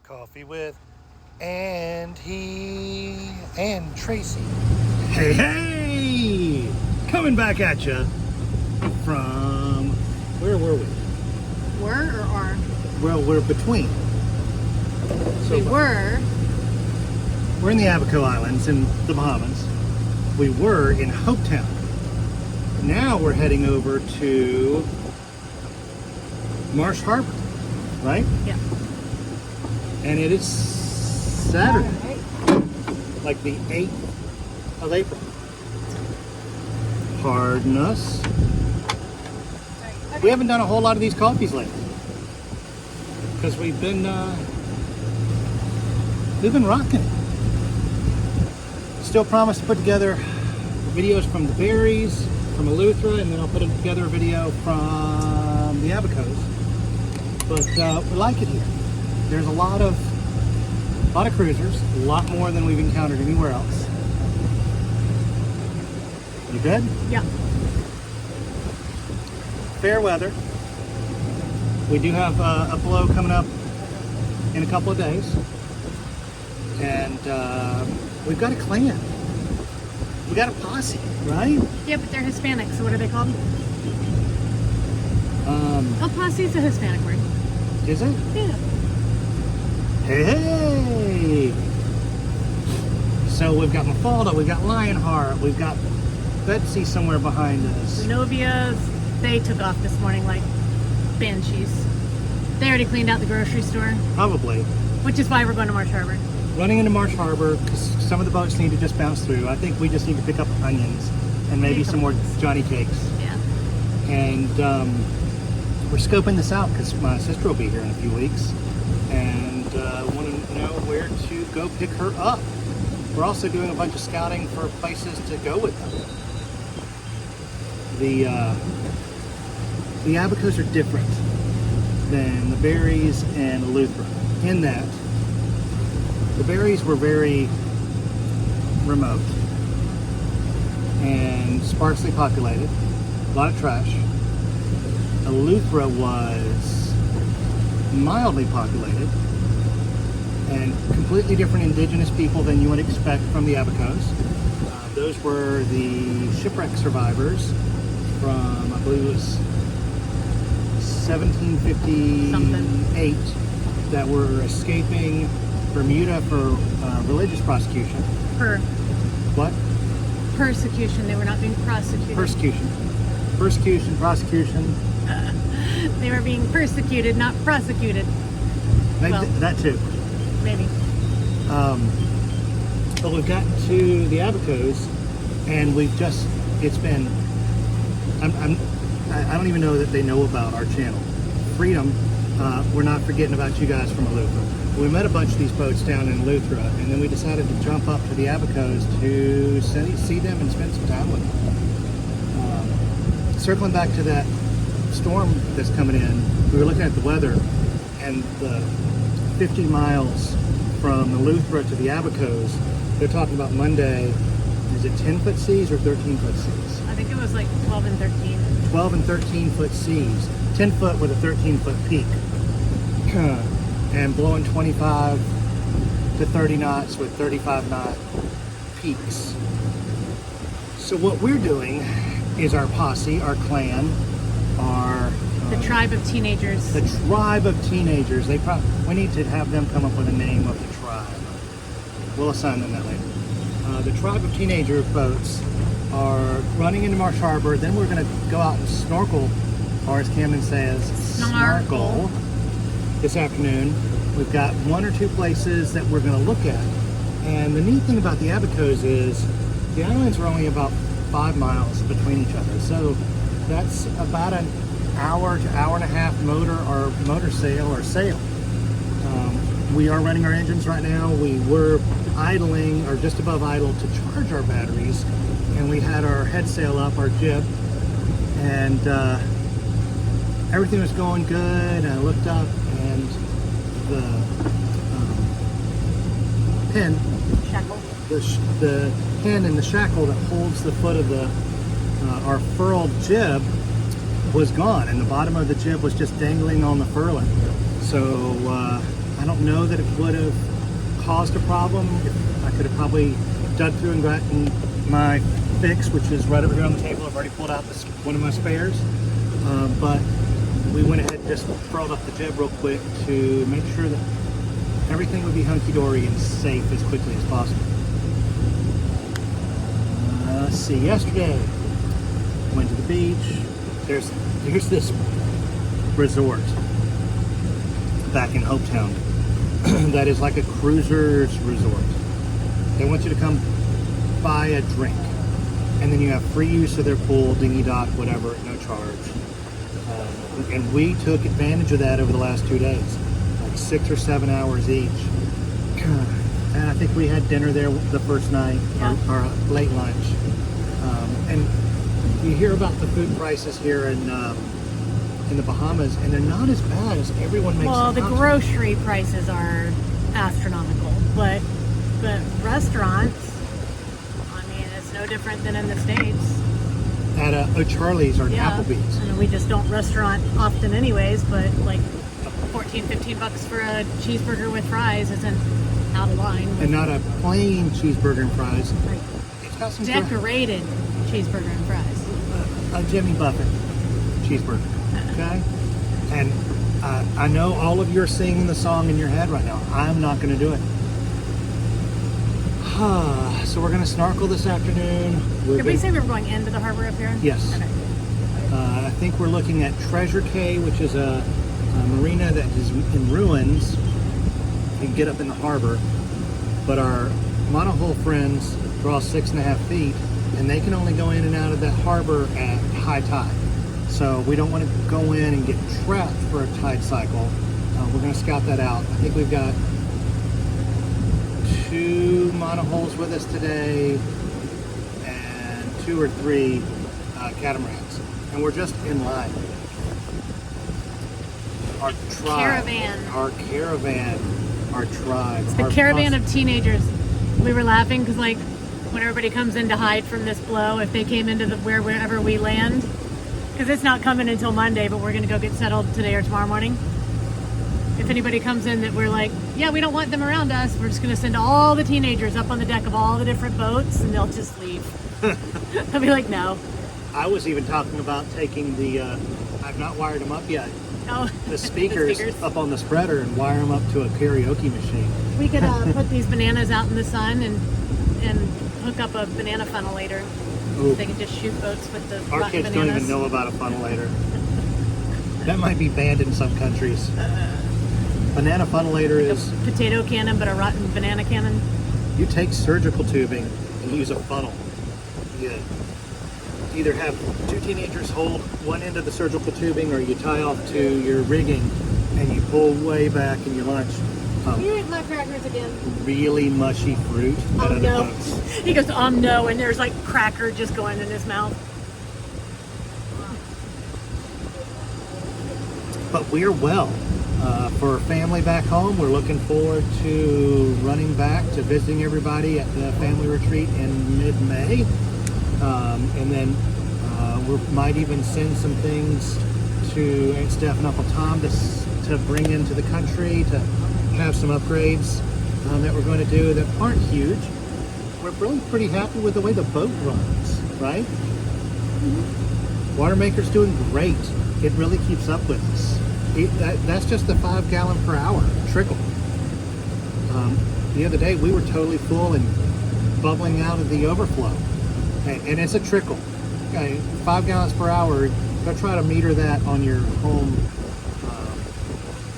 Coffee with Andy and Tracy. Hey, hey! Coming back at you from, where were we? Were or are? Well, we're between. We're in the Abaco Islands in the Bahamas. We were in Hope Town. Now we're heading over to Marsh Harbor, right? Yeah. And it is Saturday, like the 8th of April. Pardon us. We haven't done a whole lot of these coffees lately because we've been rocking it. Still promise to put together videos from the berries, from Eleuthera, and then I'll put together a video from the Abacos. But we like it here. There's a lot of cruisers, a lot more than we've encountered anywhere else. You good? Yeah. Fair weather. We do have a blow coming up in a couple of days. And we've got a clan. We got a posse, right? Yeah, but they're Hispanic, so what are they called? El posse is a Hispanic word. Is it? Yeah. Hey! So we've got Mafalda, we've got Lionheart, we've got Betsy somewhere behind us. Zenobia's, they took off this morning like banshees. They already cleaned out the grocery store. Probably. Which is why we're going to Marsh Harbor. Running into Marsh Harbor because some of the boats need to just bounce through. I think we just need to pick up onions and maybe some more Johnny cakes. Yeah. And we're scoping this out because my sister will be here in a few weeks and want to know where to go pick her up. We're also doing a bunch of scouting for places to go with them. The Abacos are different than the berries and Eleuthera in that the berries were very remote and sparsely populated, a lot of trash. Eleuthera was mildly populated and completely different indigenous people than you would expect from the Abacos. Those were the shipwreck survivors from, I believe it was 1758 that were escaping Bermuda for religious prosecution. What? Persecution. They were not being prosecuted. Persecution, prosecution. They were being persecuted, not prosecuted. Maybe Well, that too. Maybe. But we've gotten to the Abacos, and it's been, I don't even know that they know about our channel. Freedom, we're not forgetting about you guys from Eleuthera. We met a bunch of these boats down in Eleuthera, and then we decided to jump up to the Abacos to see them and spend some time with them. Circling back to that storm that's coming in, we were looking at the weather, and the 50 miles from Eleuthera to the Abacos, they're talking about Monday, is it 10-foot seas or 13-foot seas? I think it was like 12 and 13. 12 and 13-foot seas, 10 foot with a 13-foot peak, and blowing 25 to 30 knots with 35-knot peaks. So what we're doing is our posse, our clan, our The tribe of teenagers. the tribe of teenagers. We need to have them come up with a name of the tribe. We'll assign them that later. The tribe of teenager boats are running into Marsh Harbor. Then we're going to go out and snorkel, or as Camden says, snarkle this afternoon. We've got one or two places that we're going to look at. And the neat thing about the Abacos is the islands are only about 5 miles between each other. So that's about an hour to hour and a half motor sail. We are running our engines right now. We were idling or just above idle to charge our batteries, and we had our head sail up, our jib, and everything was going good. I looked up and the pin, Shackle. the pin and the shackle that holds the foot of our furled jib was gone, and the bottom of the jib was just dangling on the furling. So I don't know that it would have caused a problem. I could have probably dug through and gotten my fix, which is right over here on the table. I've already pulled out one of my spares, but we went ahead and just furled up the jib real quick to make sure that everything would be hunky-dory and safe as quickly as possible. Let's see, yesterday, went to the beach. There's this resort back in Hope Town that is like a cruiser's resort. They want you to come buy a drink, and then you have free use of their pool, dinghy dock, whatever, at no charge. And we took advantage of that over the last 2 days, like 6 or 7 hours each. And I think we had dinner there the first night, our late lunch. And you hear about the food prices here in the Bahamas, and they're not as bad as everyone makes them out to be. Well, the grocery prices are astronomical, but restaurants, I mean, it's no different than in the States. At a Charlie's or an Applebee's. And we just don't restaurant often anyways, but like 14, 15 bucks for a cheeseburger with fries isn't out of line. And not a plain cheeseburger and fries. Like It's got some decorated cheeseburger and fries. A Jimmy Buffett cheeseburger, okay? And I know all of you are singing the song in your head right now. I'm not going to do it. So we're going to snorkel this afternoon. Did we say we were going into the harbor up here? Yes. Okay. I think we're looking at Treasure Cay, which is a marina that is in ruins. You can get up in the harbor, but our monohull friends draw 6.5 feet, and they can only go in and out of that harbor at high tide. So we don't want to go in and get trapped for a tide cycle. We're going to scout that out. I think we've got 2 monohulls with us today and 2 or 3 catamarans, and we're just in line. Our tribe, our tribe. It's the caravan of teenagers. We were laughing because like when everybody comes in to hide from this blow, if they came into wherever we land, because it's not coming until Monday, but we're going to go get settled today or tomorrow morning. If anybody comes in that we're like, yeah, we don't want them around us, we're just going to send all the teenagers up on the deck of all the different boats, and they'll just leave. I'll be like, no. I was even talking about taking the, I've not wired them up yet, the speakers up on the spreader and wire them up to a karaoke machine. We could put these bananas out in the sun and hook up a banana funnelator. Ooh. They can just shoot boats with the Our rotten kids bananas. don't even know about a funnelator. That might be banned in some countries. Banana funnelator is... A potato cannon, but a rotten banana cannon. You take surgical tubing and use a funnel. You either have 2 teenagers hold one end of the surgical tubing, or you tie off to your rigging and you pull way back and you launch You ate my crackers again. really mushy fruit at other No. boats. He goes, no, and there's like cracker just going in his mouth. But we're well. For family back home, we're looking forward to running back to visiting everybody at the family retreat in mid-May. And then we might even send some things to Aunt Steph and Uncle Tom to bring into the country, to have some upgrades that we're going to do that aren't huge. We're really pretty happy with the way the boat runs, right? Watermaker's doing great. It really keeps up with us. That's just the 5 gallon per hour trickle. The other day we were totally full and bubbling out of the overflow, and it's a trickle. Okay, 5 gallons per hour. Go try to meter that on your home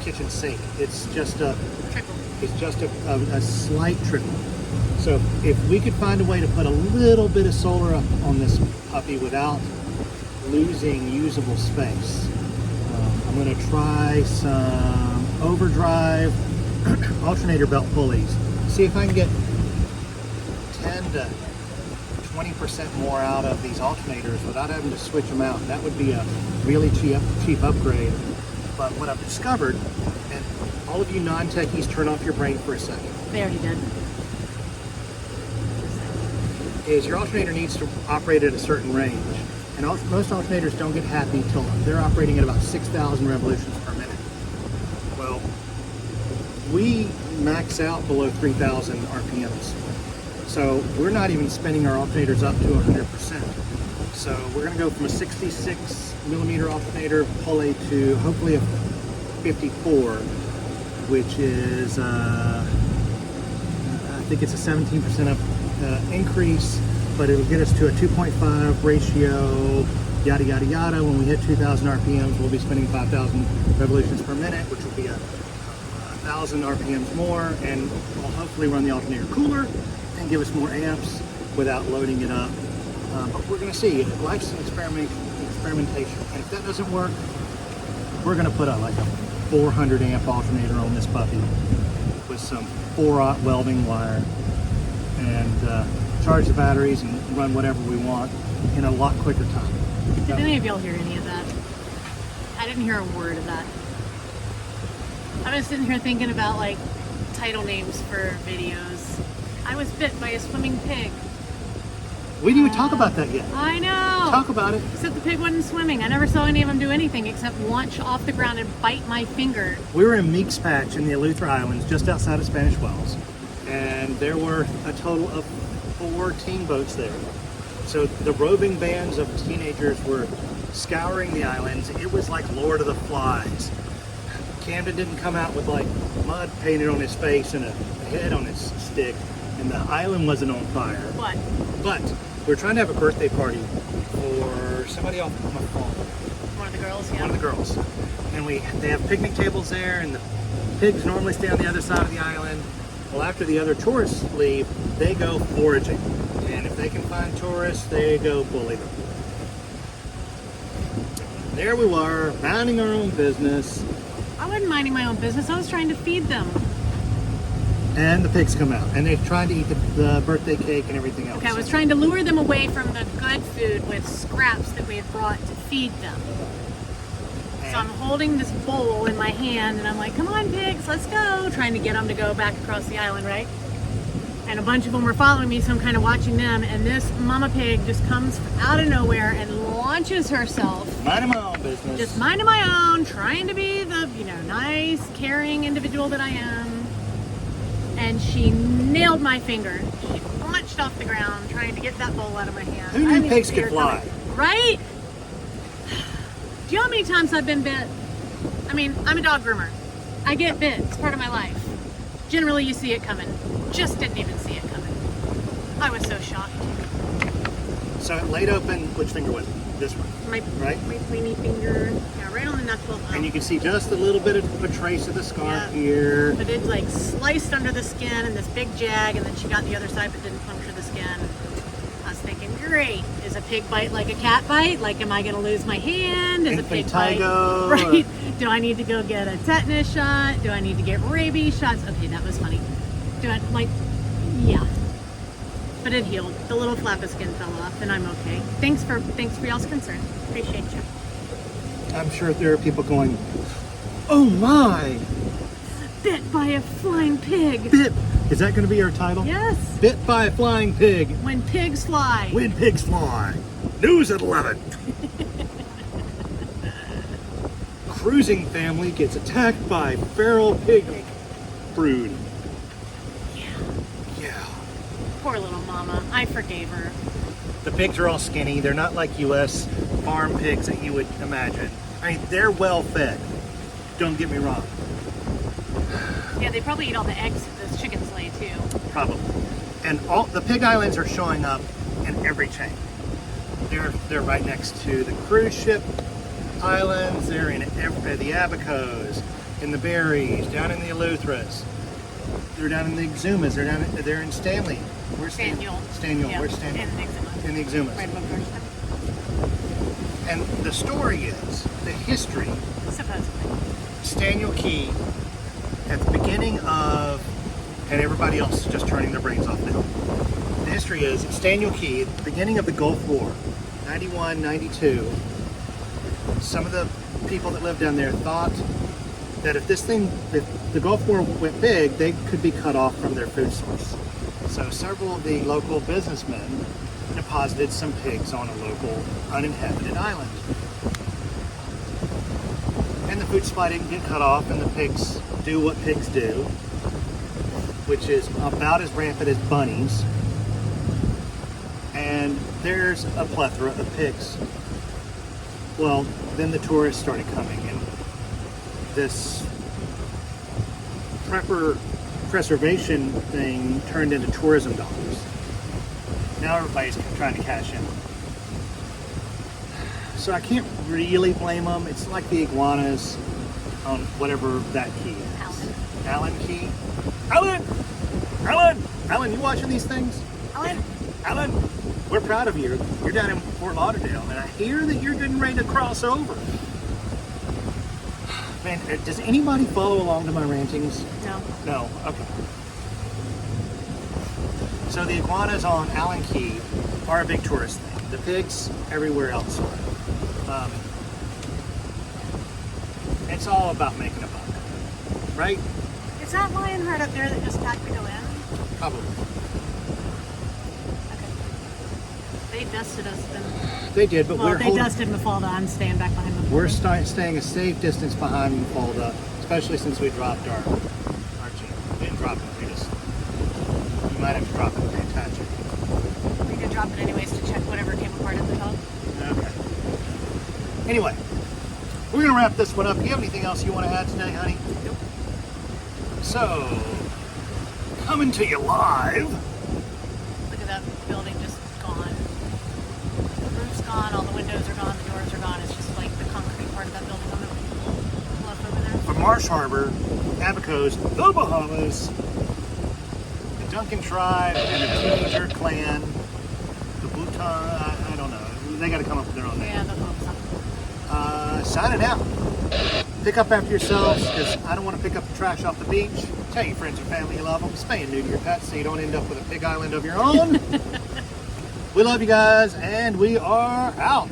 kitchen sink. It's just a Trickle. It's just a slight trickle. So if we could find a way to put a little bit of solar up on this puppy without losing usable space. I'm going to try some overdrive alternator belt pulleys. See if I can get 10 to 20% more out of these alternators without having to switch them out. That would be a really cheap upgrade. But what I've discovered, and all of you non-techies, turn off your brain for a second, They already did. is your alternator needs to operate at a certain range. And most alternators don't get happy till they're operating at about 6,000 revolutions per minute. Well, we max out below 3,000 RPMs. So we're not even spinning our alternators up to 100%. So we're going to go from a 66 millimeter alternator pulley to hopefully a 54, which is I think it's a 17% up increase, but it'll get us to a 2.5 ratio, yada yada yada. When we hit 2,000 RPMs, we'll be spinning 5,000 revolutions per minute, which will be a 1,000 RPMs more, and we'll hopefully run the alternator cooler and give us more amps without loading it up. But we're going to see. Life's an experimentation, and if that doesn't work, we're going to put like a 400 amp alternator on this puppy with some 4-aught welding wire and charge the batteries and run whatever we want in a lot quicker time. Did any of y'all hear any of that? I didn't hear a word of that. I was sitting here thinking about like title names for videos. I was bit by a swimming pig. We didn't even talk about that yet. I know. Talk about it. Except the pig wasn't swimming. I never saw any of them do anything except launch off the ground and bite my finger. We were in Meeks Patch in the Eleuthera Islands, just outside of Spanish Wells, and there were a total of 4 team boats there. So the roving bands of teenagers were scouring the islands. It was like Lord of the Flies. Camden didn't come out with like mud painted on his face and a head on his stick, and the island wasn't on fire. What? But we're trying to have a birthday party for somebody off my phone. One of the girls, yeah. One of the girls. And they have picnic tables there, and the pigs normally stay on the other side of the island. Well, after the other tourists leave, they go foraging. And if they can find tourists, they go bully them. There we were, minding our own business. I wasn't minding my own business. I was trying to feed them. And the pigs come out, and they're trying to eat the birthday cake and everything else. Okay, I was trying to lure them away from the good food with scraps that we had brought to feed them. So I'm holding this bowl in my hand, and I'm like, come on, pigs, let's go. Trying to get them to go back across the island, right? And a bunch of them were following me, so I'm kind of watching them. And this mama pig just comes out of nowhere and launches herself. Minding my own business. Just minding my own, trying to be the, nice, caring individual that I am. And she nailed my finger. She launched off the ground, trying to get that bowl out of my hand. Who knew pigs could fly? Right? Do you know how many times I've been bit? I mean, I'm a dog groomer. I get bit. It's part of my life. Generally, you see it coming. Just didn't even see it coming. I was so shocked. So it laid open, which finger was it? This one, My pointy finger, yeah, right on the knuckle. and you can see just a little bit of a trace of the scar here. But it like sliced under the skin and this big jag, and then she got the other side but didn't puncture the skin. I was thinking, great. Is a pig bite like a cat bite? Like, am I going to lose my hand? Is a pig bite? Right. Do I need to go get a tetanus shot? Do I need to get rabies shots? Okay, that was funny. Yeah. But it healed. The little flap of skin fell off, and I'm okay. Thanks for y'all's concern. Appreciate you. I'm sure there are people going, oh my! Bit by a flying pig. Bit! Is that going to be our title? Yes. Bit by a flying pig. When pigs fly. When pigs fly. News at 11. Cruising family gets attacked by feral pig brood. Yeah. Poor little mama. I forgave her. The pigs are all skinny. They're not like U.S. farm pigs that you would imagine. I mean, they're well fed. Don't get me wrong. Yeah, they probably eat all the eggs that those chickens lay too. Probably. And all the pig islands are showing up in every chain. They're right next to the cruise ship islands. They're in the Abacos, in the Berries, down in the Eleutheras. They're down in the Exumas. They're in Stanley. Where's Staniel. Staniel. Yeah, Where's Staniel? in the Exumas. In the Exumas. Right above Georgetown. And the story is, the history, Supposedly. Staniel Key, at the beginning of, and everybody else is just turning their brains off now. The history is, Staniel Key, at the beginning of the Gulf War, 91, 92, some of the people that lived down there thought that if the Gulf War went big, they could be cut off from their food source. So several of the local businessmen deposited some pigs on a local uninhabited island. And the food supply didn't get cut off, and the pigs do what pigs do, which is about as rampant as bunnies. And there's a plethora of pigs. Well, then the tourists started coming, and this prepper preservation thing turned into tourism dollars. Now everybody's trying to cash in. So I can't really blame them. It's like the iguanas on whatever that key is. Allen key. Alan, you watching these things? Alan, we're proud of you. You're down in Fort Lauderdale, and I hear that you're getting ready to cross over. Man, does anybody follow along to my rantings? No. No, okay. So the iguanas on Allen Key are a big tourist thing. The pigs everywhere else are. It's all about making a buck, right? Is that Lionheart up there that just packed to go in? Probably. Okay. They dusted us then. They did, but Well, we're they holding, dusted Mafalda. I'm staying back behind Mafalda. we're staying a safe distance behind Mafalda, especially since we dropped our chain. We didn't drop it, you might have to drop it and attach it. We did drop it anyways to check whatever came apart at the top. Okay. Anyway, we're gonna wrap this one up. Do you have anything else you want to add today, honey? Nope. So, coming to you live. Look at that building just gone. The roof's gone, all the windows are gone, the doors are gone. It's just like the concrete part of that building on the left over there. From Marsh Harbor, Abacos, the Bahamas, the Duncan tribe and the teenager clan, the Bhutan, I don't know. They got to come up with their own name. Yeah, the folks. Signing out. Pick up after yourselves, because I don't want to pick up the trash off the beach. Tell your friends and family you love them. Spay and neuter your pets so you don't end up with a pig island of your own. We love you guys, and we are out.